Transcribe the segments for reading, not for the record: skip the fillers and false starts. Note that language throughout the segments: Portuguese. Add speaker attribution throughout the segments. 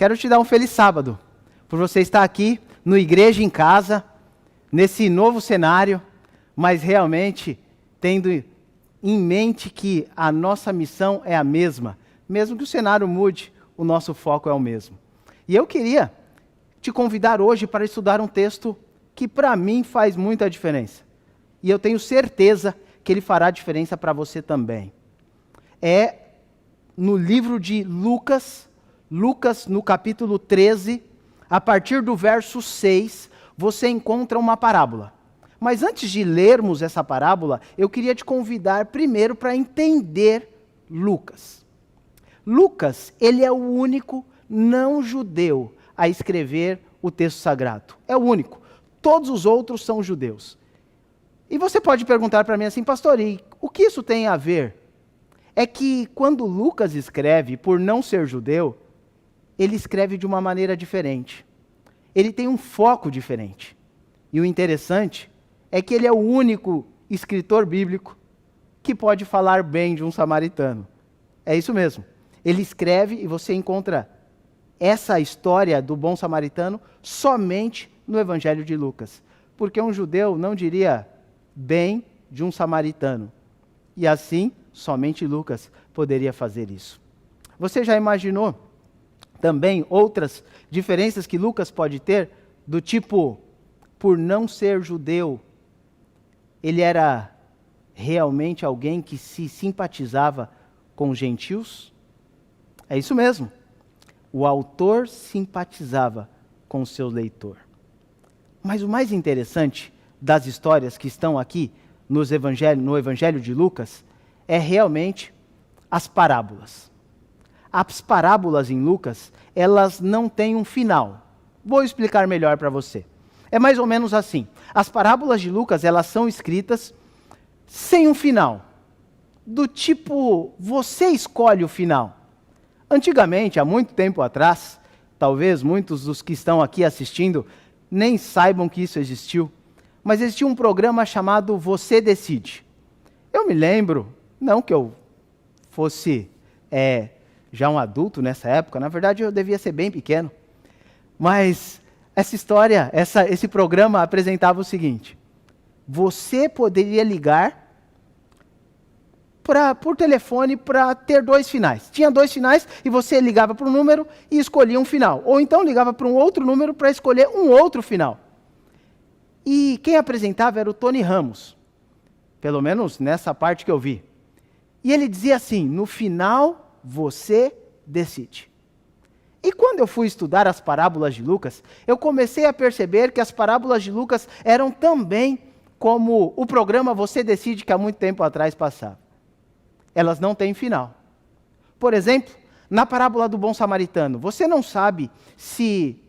Speaker 1: Quero te dar um feliz sábado, por você estar aqui no Igreja em Casa, nesse novo cenário, mas realmente tendo em mente que a nossa missão é a mesma. Mesmo que o cenário mude, o nosso foco é o mesmo. E eu queria te convidar hoje para estudar um texto que para mim faz muita diferença. E eu tenho certeza que ele fará diferença para você também. É no livro de Lucas, no capítulo 13, a partir do verso 6, você encontra uma parábola. Mas antes de lermos essa parábola, eu queria te convidar primeiro para entender Lucas. Lucas, ele é o único não judeu a escrever o texto sagrado. É o único. Todos os outros são judeus. E você pode perguntar para mim assim, pastor, e o que isso tem a ver? É que quando Lucas escreve, por não ser judeu, ele escreve de uma maneira diferente. Ele tem um foco diferente. E o interessante é que ele é o único escritor bíblico que pode falar bem de um samaritano. É isso mesmo. Ele escreve e você encontra essa história do bom samaritano somente no Evangelho de Lucas. Porque um judeu não diria bem de um samaritano. E assim, somente Lucas poderia fazer isso. Você já imaginou também outras diferenças que Lucas pode ter? Do tipo, por não ser judeu, ele era realmente alguém que se simpatizava com os gentios? É isso mesmo. O autor simpatizava com o seu leitor. Mas o mais interessante das histórias que estão aqui no Evangelho de Lucas é realmente as parábolas. As parábolas em Lucas, elas não têm um final. Vou explicar melhor para você. É mais ou menos assim. As parábolas de Lucas, elas são escritas sem um final. Do tipo, você escolhe o final. Antigamente, há muito tempo atrás, talvez muitos dos que estão aqui assistindo nem saibam que isso existiu, mas existia um programa chamado Você Decide. Eu me lembro, não que eu fosse já um adulto nessa época, na verdade eu devia ser bem pequeno, mas essa história, esse programa apresentava o seguinte: você poderia ligar por telefone para ter 2 finais. Tinha 2 finais e você ligava para um número e escolhia um final. Ou então ligava para um outro número para escolher um outro final. E quem apresentava era o Tony Ramos. Pelo menos nessa parte que eu vi. E ele dizia assim, no final você decide. E quando eu fui estudar as parábolas de Lucas, eu comecei a perceber que as parábolas de Lucas eram também como o programa Você Decide que há muito tempo atrás passava. Elas não têm final. Por exemplo, na parábola do bom samaritano, você não sabe se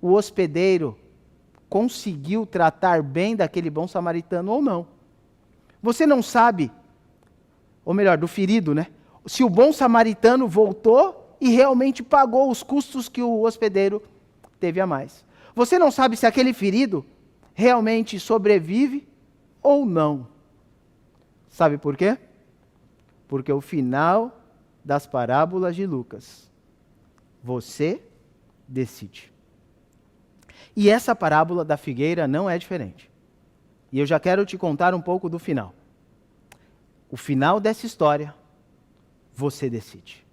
Speaker 1: o hospedeiro conseguiu tratar bem daquele bom samaritano ou não. Você não sabe, ou melhor, do ferido, né? Se o bom samaritano voltou e realmente pagou os custos que o hospedeiro teve a mais. Você não sabe se aquele ferido realmente sobrevive ou não. Sabe por quê? Porque o final das parábolas de Lucas, você decide. E essa parábola da figueira não é diferente. E eu já quero te contar um pouco do final. O final dessa história, você decide.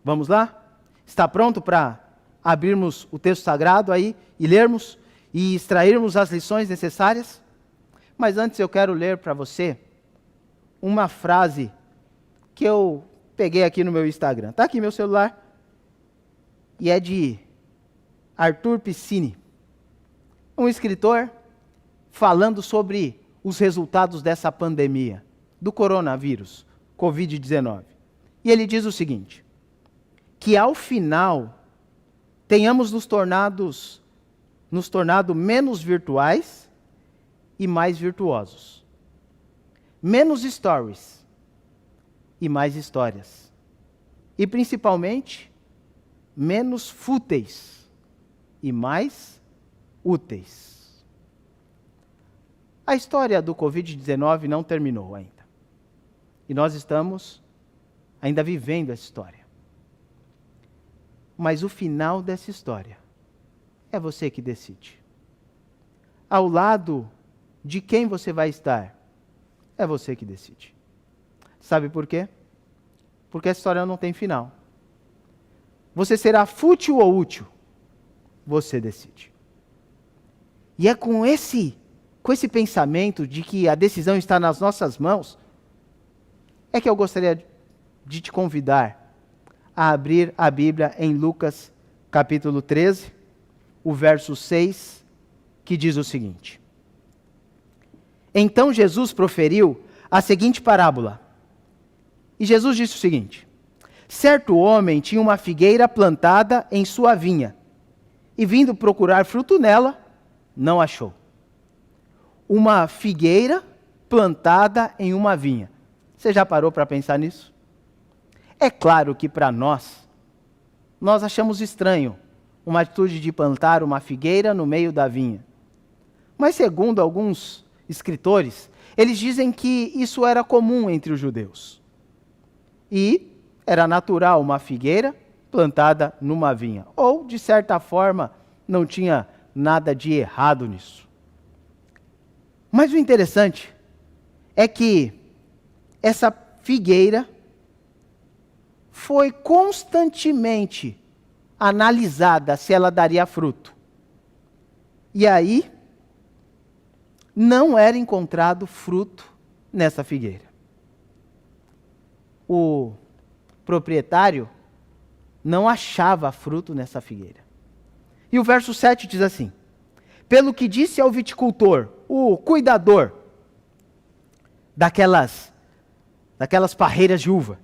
Speaker 1: Vamos lá? Está pronto para abrirmos o texto sagrado aí e lermos e extrairmos as lições necessárias? Mas antes eu quero ler para você uma frase que eu peguei aqui no meu Instagram. Está aqui meu celular. E é de Arthur Piscini, um escritor falando sobre os resultados dessa pandemia, do coronavírus, Covid-19. E ele diz o seguinte, que ao final tenhamos nos tornado menos virtuais e mais virtuosos. Menos stories e mais histórias. E principalmente, menos fúteis e mais úteis. A história do Covid-19 não terminou ainda. E nós estamos ainda vivendo essa história. Mas o final dessa história é você que decide. Ao lado de quem você vai estar, é você que decide. Sabe por quê? Porque a história não tem final. Você será fútil ou útil? Você decide. E é com esse pensamento de que a decisão está nas nossas mãos, é que eu gostaria de te convidar a abrir a Bíblia em Lucas capítulo 13, o verso 6, que diz o seguinte: Então Jesus proferiu a seguinte parábola. E Jesus disse o seguinte: Certo homem tinha uma figueira plantada em sua vinha, e vindo procurar fruto nela, não achou. Uma figueira plantada em uma vinha. Você já parou para pensar nisso? É claro que para nós achamos estranho uma atitude de plantar uma figueira no meio da vinha. Mas segundo alguns escritores, eles dizem que isso era comum entre os judeus. E era natural uma figueira plantada numa vinha. Ou, de certa forma, não tinha nada de errado nisso. Mas o interessante é que essa figueira foi constantemente analisada se ela daria fruto. E aí, não era encontrado fruto nessa figueira. O proprietário não achava fruto nessa figueira. E o verso 7 diz assim: Pelo que disse ao viticultor, o cuidador daquelas parreiras de uva,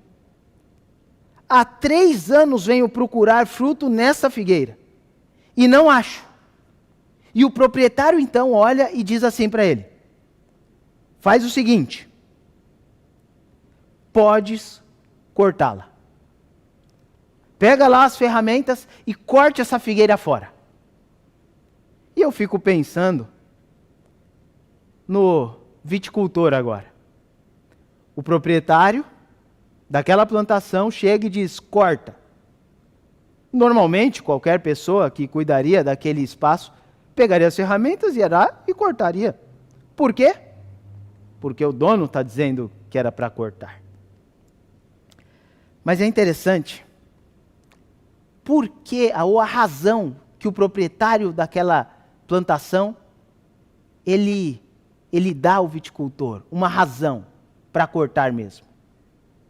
Speaker 1: há 3 anos venho procurar fruto nessa figueira, e não acho. E o proprietário então olha e diz assim para ele: Faz o seguinte, podes cortá-la. Pega lá as ferramentas e corte essa figueira fora. E eu fico pensando no viticultor agora. O proprietário daquela plantação chega e diz: corta. Normalmente, qualquer pessoa que cuidaria daquele espaço pegaria as ferramentas, ia lá e cortaria. Por quê? Porque o dono está dizendo que era para cortar. Mas é interessante, porque a razão que o proprietário daquela plantação, ele dá ao viticultor uma razão para cortar mesmo.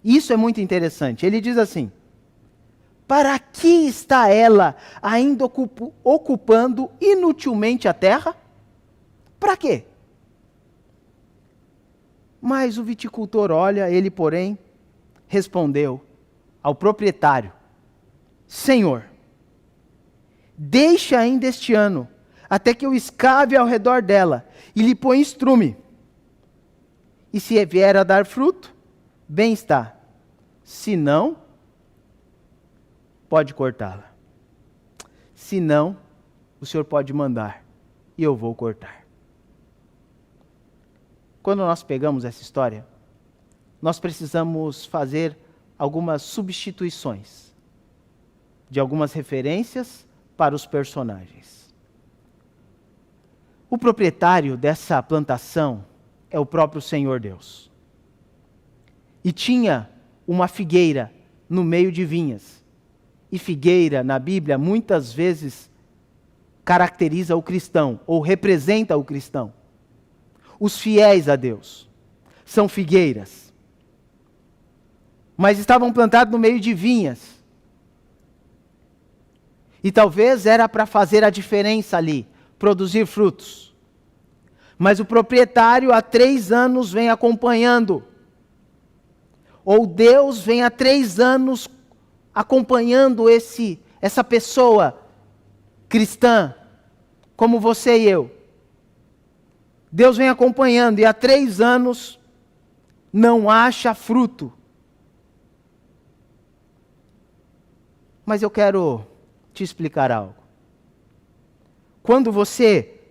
Speaker 1: Isso é muito interessante. Ele diz assim: para que está ela ainda ocupando inutilmente a terra? Para quê? Mas o viticultor olha, ele porém respondeu ao proprietário: Senhor, deixa ainda este ano, até que eu escave ao redor dela e lhe ponha estrume. E se vier a dar fruto, bem está. Se não, pode cortá-la. Se não, o Senhor pode mandar e eu vou cortar. Quando nós pegamos essa história, nós precisamos fazer algumas substituições de algumas referências para os personagens. O proprietário dessa plantação é o próprio Senhor Deus. E tinha uma figueira no meio de vinhas. E figueira, na Bíblia, muitas vezes caracteriza o cristão, ou representa o cristão. Os fiéis a Deus são figueiras. Mas estavam plantados no meio de vinhas. E talvez era para fazer a diferença ali, produzir frutos. Mas o proprietário há 3 anos vem acompanhando. Ou Deus vem há 3 anos acompanhando essa pessoa cristã, como você e eu. Deus vem acompanhando e há 3 anos não acha fruto. Mas eu quero te explicar algo. Quando você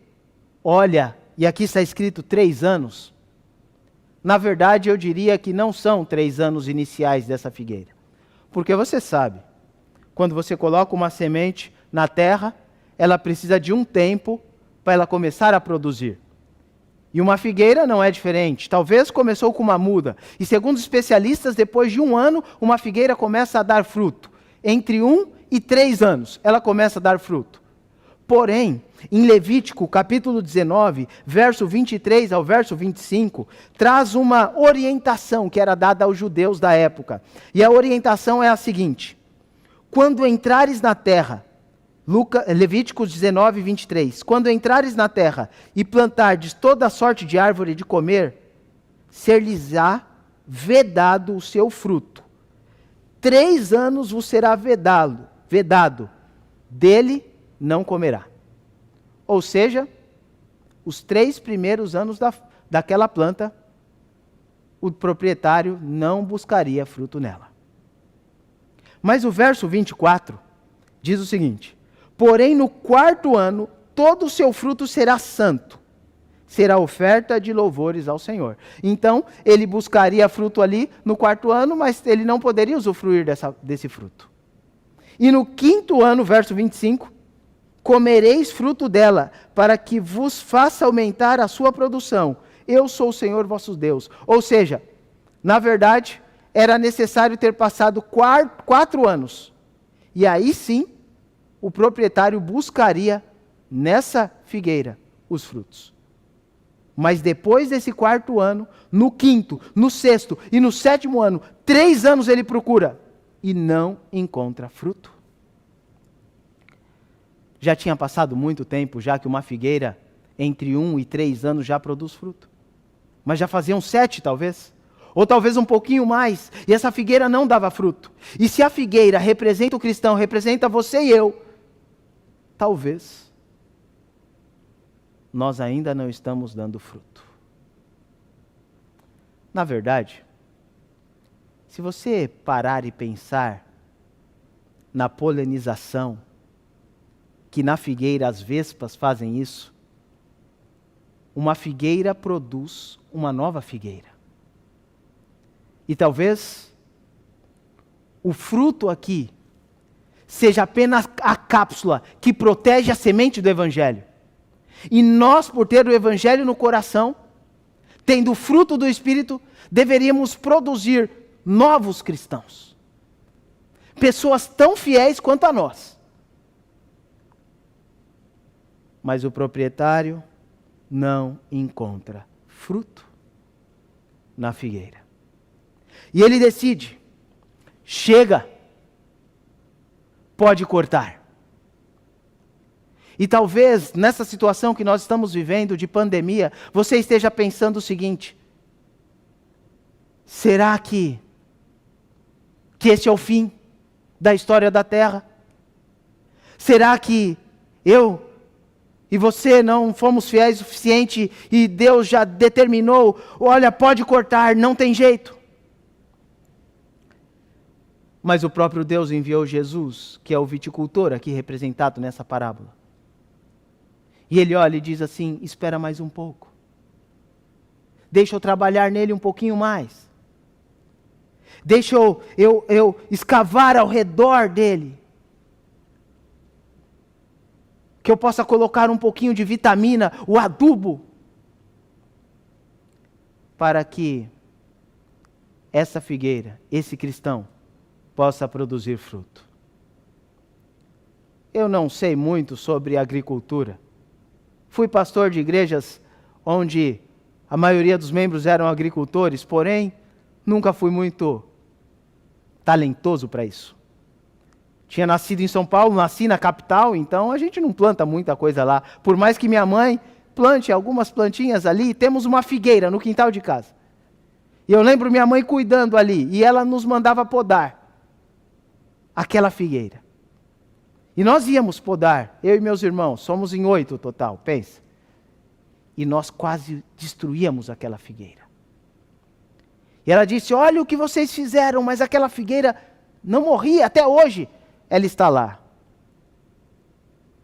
Speaker 1: olha, e aqui está escrito 3 anos, na verdade eu diria que não são 3 anos iniciais dessa figueira. Porque você sabe, quando você coloca uma semente na terra, ela precisa de um tempo para ela começar a produzir. E uma figueira não é diferente. Talvez começou com uma muda. E segundo especialistas, depois de 1 ano, uma figueira começa a dar fruto. Entre 1 e 3 anos, ela começa a dar fruto. Porém, em Levítico, capítulo 19, verso 23 ao verso 25, traz uma orientação que era dada aos judeus da época. E a orientação é a seguinte: quando entrares na terra, Levíticos 19, 23. Quando entrares na terra e plantardes toda sorte de árvore de comer, ser-lhes-á vedado o seu fruto. 3 anos vos será vedado, dele não comerá. Ou seja, os 3 primeiros anos daquela planta, o proprietário não buscaria fruto nela. Mas o verso 24 diz o seguinte: porém, no 4º ano, todo o seu fruto será santo. Será oferta de louvores ao Senhor. Então, ele buscaria fruto ali no 4º ano, mas ele não poderia usufruir desse fruto. E no 5º ano, verso 25, comereis fruto dela, para que vos faça aumentar a sua produção. Eu sou o Senhor vosso Deus. Ou seja, na verdade, era necessário ter passado 4 anos. E aí sim, o proprietário buscaria nessa figueira os frutos. Mas depois desse 4º ano, no 5º, no 6º e no 7º ano, 3 anos ele procura e não encontra fruto. Já tinha passado muito tempo, já que uma figueira entre 1 e 3 anos já produz fruto. Mas já faziam 7 talvez, ou talvez um pouquinho mais, e essa figueira não dava fruto. E se a figueira representa o cristão, representa você e eu, talvez nós ainda não estamos dando fruto. Na verdade, se você parar e pensar na polinização, que na figueira as vespas fazem isso, uma figueira produz uma nova figueira. E talvez o fruto aqui seja apenas a cápsula que protege a semente do Evangelho. E nós, por ter o Evangelho no coração, tendo o fruto do Espírito, deveríamos produzir novos cristãos. Pessoas tão fiéis quanto a nós. Mas o proprietário não encontra fruto na figueira. E ele decide: chega, pode cortar. E talvez nessa situação que nós estamos vivendo de pandemia, você esteja pensando o seguinte: será que esse é o fim da história da Terra? Será que eu e você não fomos fiéis o suficiente e Deus já determinou, olha, pode cortar, não tem jeito? Mas o próprio Deus enviou Jesus, que é o viticultor aqui representado nessa parábola. E ele olha e diz assim: espera mais um pouco. Deixa eu trabalhar nele um pouquinho mais. Deixa eu escavar ao redor dele. Que eu possa colocar um pouquinho de vitamina, o adubo, para que essa figueira, esse cristão, possa produzir fruto. Eu não sei muito sobre agricultura. Fui pastor de igrejas onde a maioria dos membros eram agricultores, porém, nunca fui muito talentoso para isso. Tinha nascido em São Paulo, nasci na capital, então a gente não planta muita coisa lá. Por mais que minha mãe plante algumas plantinhas ali, temos uma figueira no quintal de casa. E eu lembro minha mãe cuidando ali, e ela nos mandava podar aquela figueira. E nós íamos podar, eu e meus irmãos, somos em 8 total, pensa. E nós quase destruíamos aquela figueira. E ela disse: olha o que vocês fizeram, mas aquela figueira não morria até hoje. Ela está lá.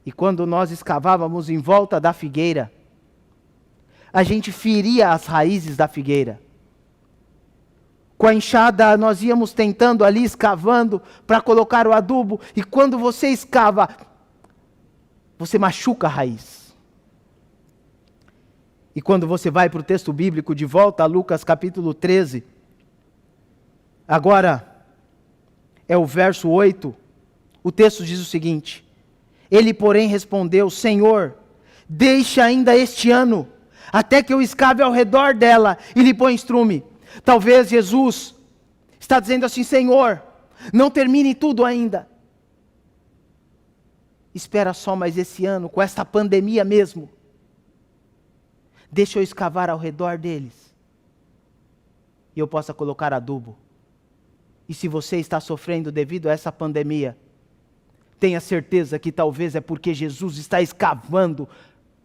Speaker 1: E quando nós escavávamos em volta da figueira, a gente feria as raízes da figueira Com a enxada nós íamos tentando ali, escavando para colocar o adubo. E quando você escava, você machuca a raiz. E quando você vai para o texto bíblico, de volta a Lucas capítulo 13, agora é o verso 8, o texto diz o seguinte: ele, porém, respondeu: Senhor, deixa ainda este ano, até que eu escave ao redor dela e lhe ponha estrume. Talvez Jesus está dizendo assim: Senhor, não termine tudo ainda. Espera só mais esse ano, com esta pandemia mesmo. Deixa eu escavar ao redor deles. E eu possa colocar adubo. E se você está sofrendo devido a essa pandemia, tenha certeza que talvez é porque Jesus está escavando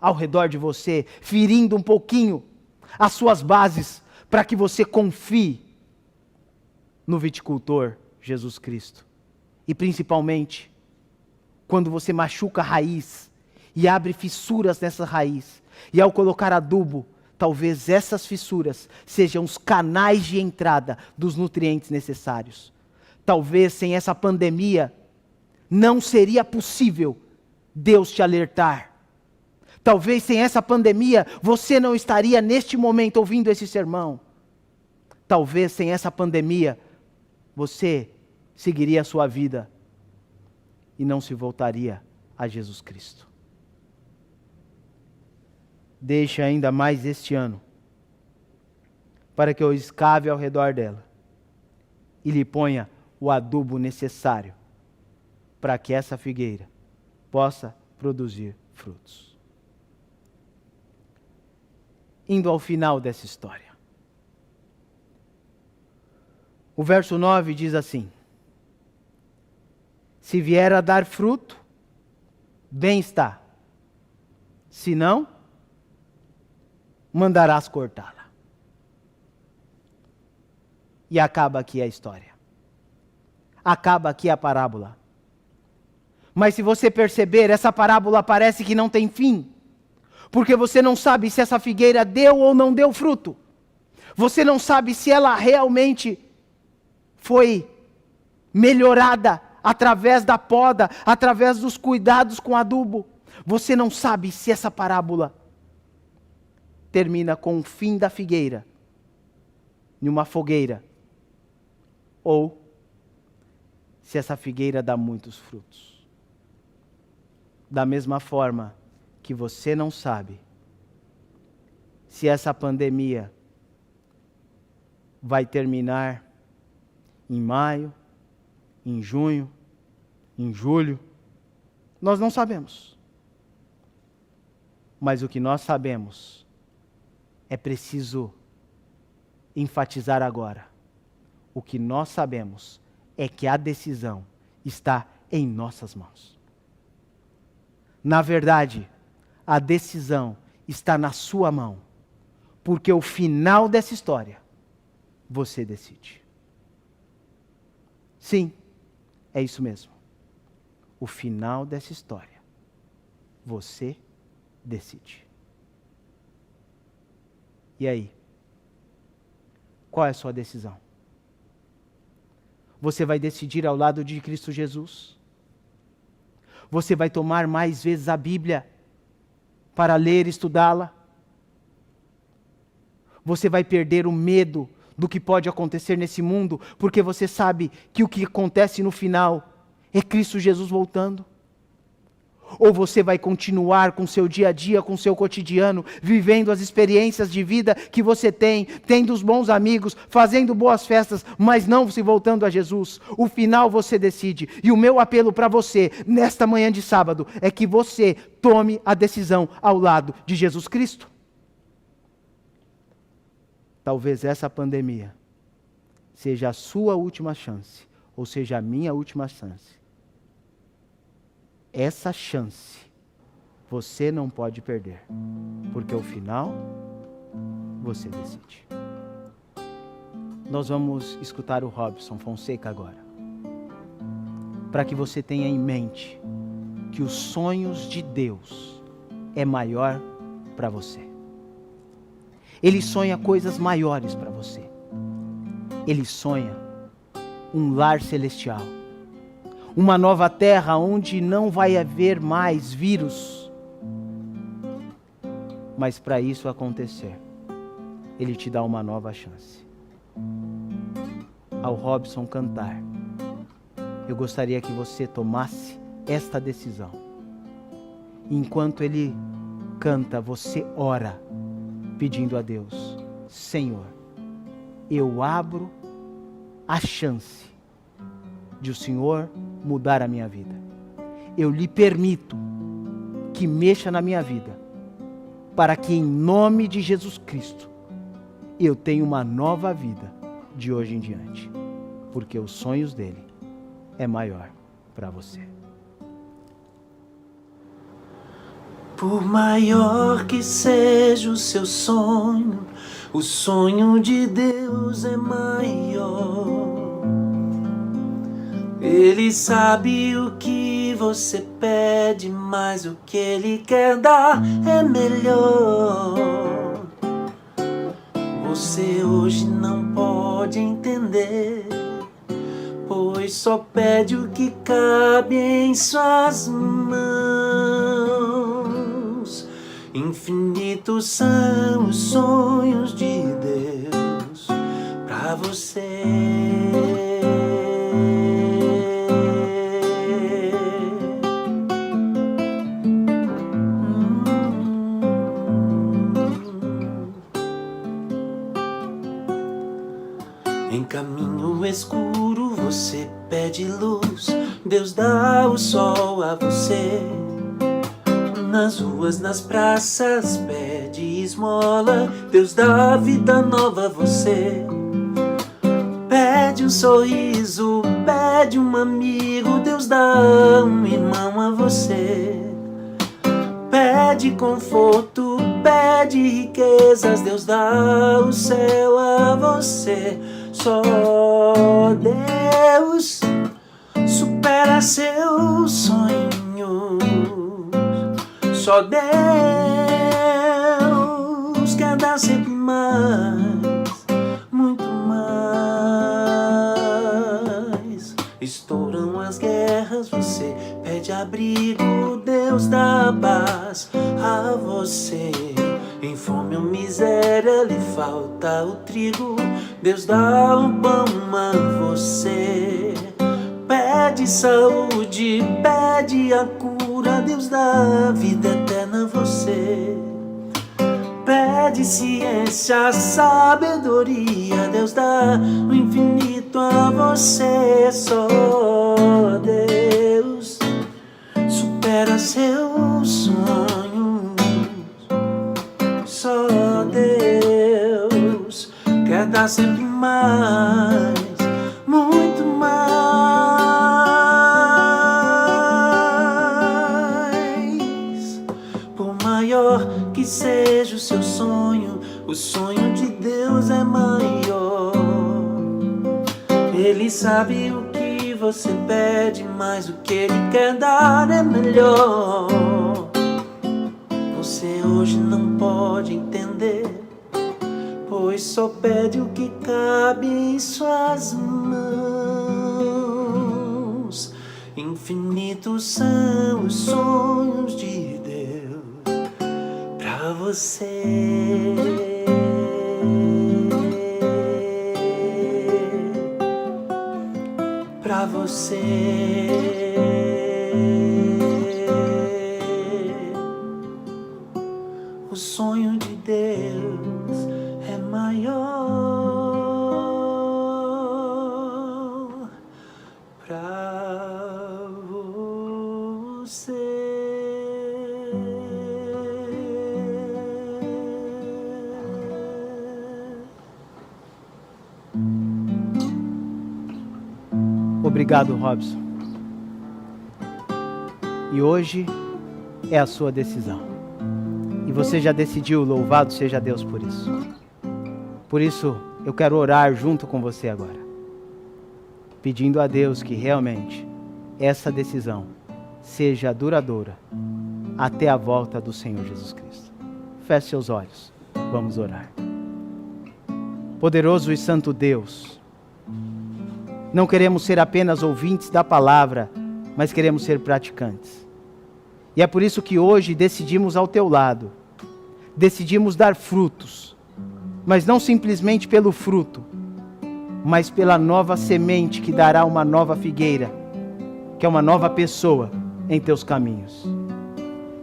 Speaker 1: ao redor de você, ferindo um pouquinho as suas bases, para que você confie no viticultor Jesus Cristo. E principalmente, quando você machuca a raiz e abre fissuras nessa raiz, e ao colocar adubo, talvez essas fissuras sejam os canais de entrada dos nutrientes necessários. Talvez sem essa pandemia, não seria possível Deus te alertar. Talvez sem essa pandemia, você não estaria neste momento ouvindo esse sermão. Talvez sem essa pandemia, você seguiria a sua vida e não se voltaria a Jesus Cristo. Deixa ainda mais este ano, para que eu escave ao redor dela e lhe ponha o adubo necessário para que essa figueira possa produzir frutos. Indo ao final dessa história. O verso 9 diz assim: se vier a dar fruto, bem está. Se não, mandarás cortá-la. E acaba aqui a história. Acaba aqui a parábola. Mas se você perceber, essa parábola parece que não tem fim. Porque você não sabe se essa figueira deu ou não deu fruto. Você não sabe se ela realmente foi melhorada através da poda, através dos cuidados com adubo. Você não sabe se essa parábola termina com o fim da figueira em uma fogueira, ou se essa figueira dá muitos frutos. Da mesma forma que você não sabe se essa pandemia vai terminar em maio, em junho, em julho, nós não sabemos. Mas o que nós sabemos, é preciso enfatizar agora. O que nós sabemos é que a decisão está em nossas mãos. Na verdade, a decisão está na sua mão, porque o final dessa história, você decide. Sim, é isso mesmo. O final dessa história, você decide. E aí? Qual é a sua decisão? Você vai decidir ao lado de Cristo Jesus? Você vai tomar mais vezes a Bíblia para ler e estudá-la? Você vai perder o medo do que pode acontecer nesse mundo, porque você sabe que o que acontece no final é Cristo Jesus voltando? Ou você vai continuar com seu dia a dia, com seu cotidiano, vivendo as experiências de vida que você tem, tendo os bons amigos, fazendo boas festas, mas não se voltando a Jesus? O final você decide. E o meu apelo para você, nesta manhã de sábado, é que você tome a decisão ao lado de Jesus Cristo. Talvez essa pandemia seja a sua última chance, ou seja a minha última chance. Essa chance você não pode perder, porque o final você decide. Nós vamos escutar o Robson Fonseca agora, para que você tenha em mente que os sonhos de Deus é maior para você. Ele sonha coisas maiores para você. ele sonha um lar celestial, uma nova terra onde não vai haver mais vírus. Mas para isso acontecer, ele te dá uma nova chance. Ao Robson cantar, eu gostaria que você tomasse esta decisão. Enquanto ele canta, você ora, pedindo a Deus: Senhor, eu abro a chance de o Senhor mudar a minha vida. Eu lhe permito que mexa na minha vida, para que em nome de Jesus Cristo eu tenha uma nova vida de hoje em diante, porque os sonhos dele é maior para você.
Speaker 2: Por maior que seja o seu sonho, o sonho de Deus é maior. Ele sabe o que você pede, mas o que Ele quer dar é melhor. Você hoje não pode entender, pois só pede o que cabe em suas mãos. Infinitos são os sonhos de Deus pra você. Em caminho escuro você pede luz, Deus dá o sol a você. Nas ruas, nas praças, pede esmola, Deus dá vida nova a você. Pede um sorriso, pede um amigo, Deus dá um irmão a você. Pede conforto, pede riquezas, Deus dá o céu a você. Só Deus supera seus sonhos. Só Deus quer dar sempre mais, muito mais. Estouram as guerras, você pede abrigo, Deus dá paz a você. Em fome ou miséria lhe falta o trigo, Deus dá o pão a você. Pede saúde, pede a cura, Deus dá vida eterna a você. Pede ciência, sabedoria, Deus dá o infinito a você. Só Deus supera seus sonhos. Só Deus quer dar sempre mais, muito mais. Por maior que seja o seu sonho, o sonho de Deus é maior. Ele sabe o que você pede, mas o que Ele quer dar é melhor. Você hoje não pode entender, pois só pede o que cabe em suas mãos. Infinitos são os sonhos de Deus pra você. Pra você. O sonho de Deus é maior pra você.
Speaker 1: Obrigado, Robson. E hoje é a sua decisão. E você já decidiu, louvado seja Deus por isso. Por isso, eu quero orar junto com você agora, pedindo a Deus que realmente essa decisão seja duradoura até a volta do Senhor Jesus Cristo. Feche seus olhos, vamos orar. Poderoso e santo Deus, Não queremos ser apenas ouvintes da palavra, mas queremos ser praticantes. E é por isso que hoje decidimos ao teu lado. Decidimos dar frutos, mas não simplesmente pelo fruto, mas pela nova semente que dará uma nova figueira, que é uma nova pessoa em teus caminhos.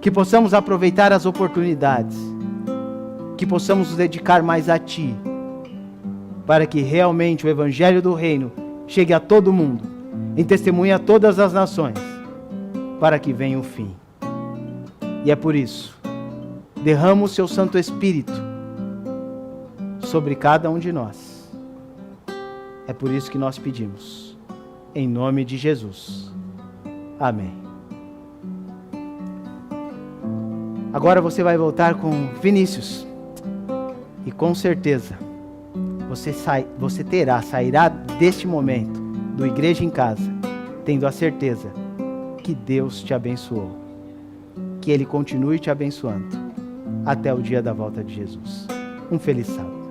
Speaker 1: Que possamos aproveitar as oportunidades, que possamos nos dedicar mais a Ti, para que realmente o Evangelho do Reino chegue a todo mundo, em testemunho a todas as nações, para que venha o fim. E é por isso, derrama o Seu Santo Espírito sobre cada um de nós. É por isso que nós pedimos, em nome de Jesus. Amém. Agora você vai voltar com Vinícius. E com certeza, sairá deste momento, do Igreja em Casa, tendo a certeza que Deus te abençoou. Que Ele continue te abençoando, até o dia da volta de Jesus. Um feliz sábado.